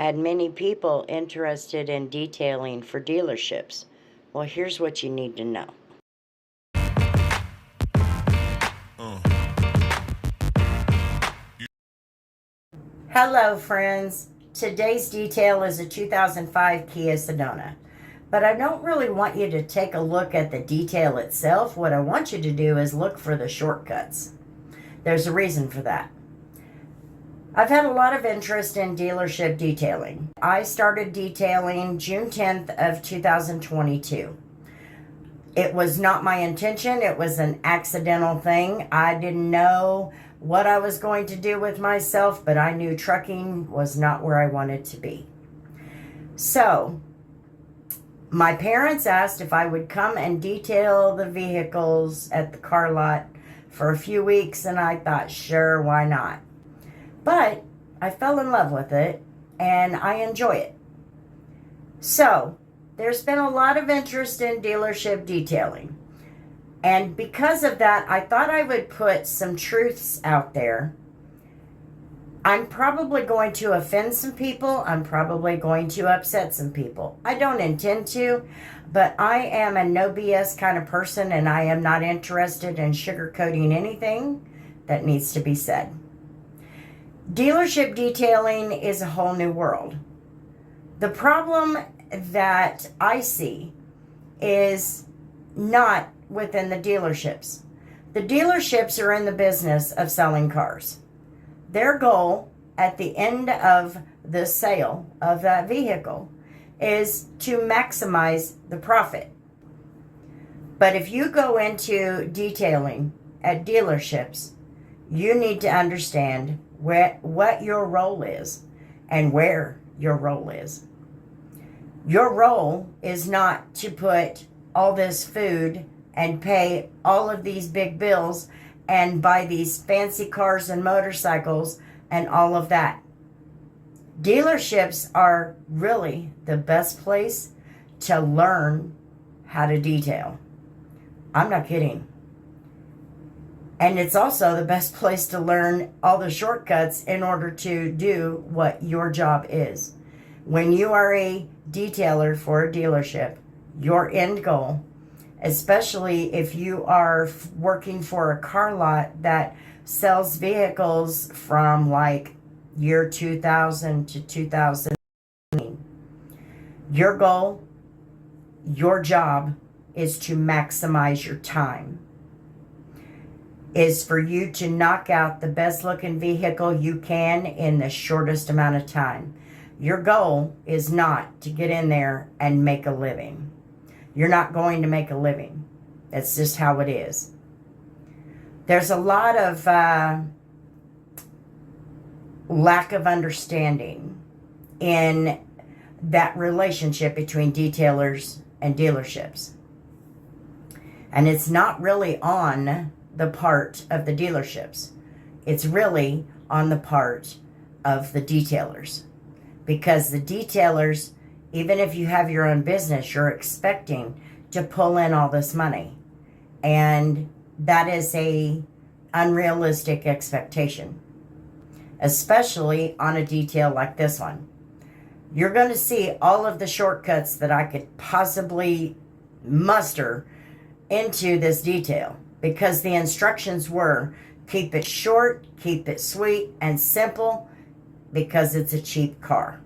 had many people interested in detailing for dealerships. Well, here's what you need to know. Hello, friends. Today's detail is a 2005 Kia Sedona. But I don't really want you to take a look at the detail itself. What I want you to do is look for the shortcuts. There's a reason for that. I've had a lot of interest in dealership detailing. I started detailing June 10th of 2022. It was not my intention. It was an accidental thing. I didn't know what I was going to do with myself, but I knew trucking was not where I wanted to be. So, my parents asked if I would come and detail the vehicles at the car lot for a few weeks, and I thought, sure, why not? But I fell in love with it, and I enjoy it. So, there's been a lot of interest in dealership detailing. And because of that, I thought I would put some truths out there. I'm probably going to offend some people. I'm probably going to upset some people. I don't intend to, but I am a no BS kind of person, and I am not interested in sugarcoating anything that needs to be said. Dealership detailing is a whole new world. The problem that I see is not within the dealerships. The dealerships are in the business of selling cars. Their goal at the end of the sale of that vehicle is to maximize the profit. But if you go into detailing at dealerships, you need to understand what your role is and where your role is. Your role is not to put all this food and pay all of these big bills and buy these fancy cars and motorcycles and all of that. Dealerships are really the best place to learn how to detail. I'm not kidding. And it's also the best place to learn all the shortcuts in order to do what your job is. When you are a detailer for a dealership, your end goal, especially if you are working for a car lot that sells vehicles from like year 2000 to 2000, your goal, your job is to maximize your time. Is for you to knock out the best looking vehicle you can in the shortest amount of time. Your goal is not to get in there and make a living. You're not going to make a living. That's just how it is. There's a lot of lack of understanding in that relationship between detailers and dealerships. And it's not really on the part of the dealerships. It's really on the part of the detailers. Because the detailers, even if you have your own business, you're expecting to pull in all this money. And that is a unrealistic expectation. Especially on a detail like this one. You're going to see all of the shortcuts that I could possibly muster into this detail. Because the instructions were, keep it short, keep it sweet and simple, because it's a cheap car.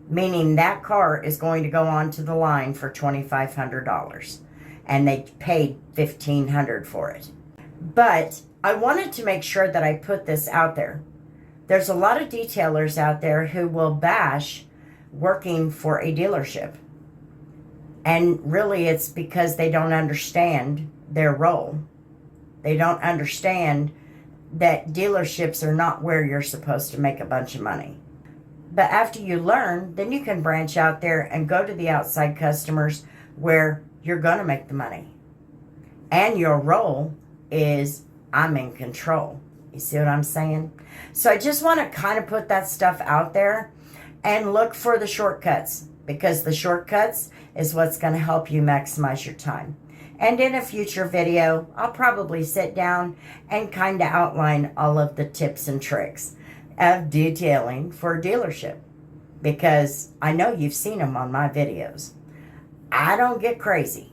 Meaning that car is going to go onto the line for $2,500. And they paid $1,500 for it. But I wanted to make sure that I put this out there. There's a lot of detailers out there who will bash working for a dealership. And really it's because they don't understand their role. They don't understand that dealerships are not where you're supposed to make a bunch of money. But after you learn, then you can branch out there and go to the outside customers where you're going to make the money. And your role is, I'm in control. You see what I'm saying? So I just want to kind of put that stuff out there and look for the shortcuts. Because the shortcuts is what's going to help you maximize your time. And in a future video, I'll probably sit down and kind of outline all of the tips and tricks of detailing for a dealership. because I know you've seen them on my videos. I don't get crazy.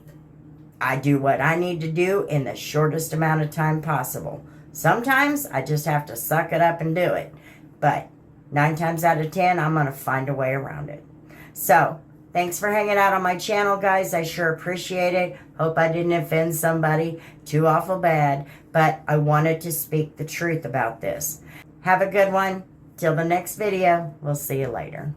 I do what I need to do in the shortest amount of time possible. Sometimes I just have to suck it up and do it. But 9 times out of 10, I'm going to find a way around it. So, thanks for hanging out on my channel, guys. I sure appreciate it. Hope I didn't offend somebody too awful bad. But I wanted to speak the truth about this. Have a good one. Till the next video. We'll see you later.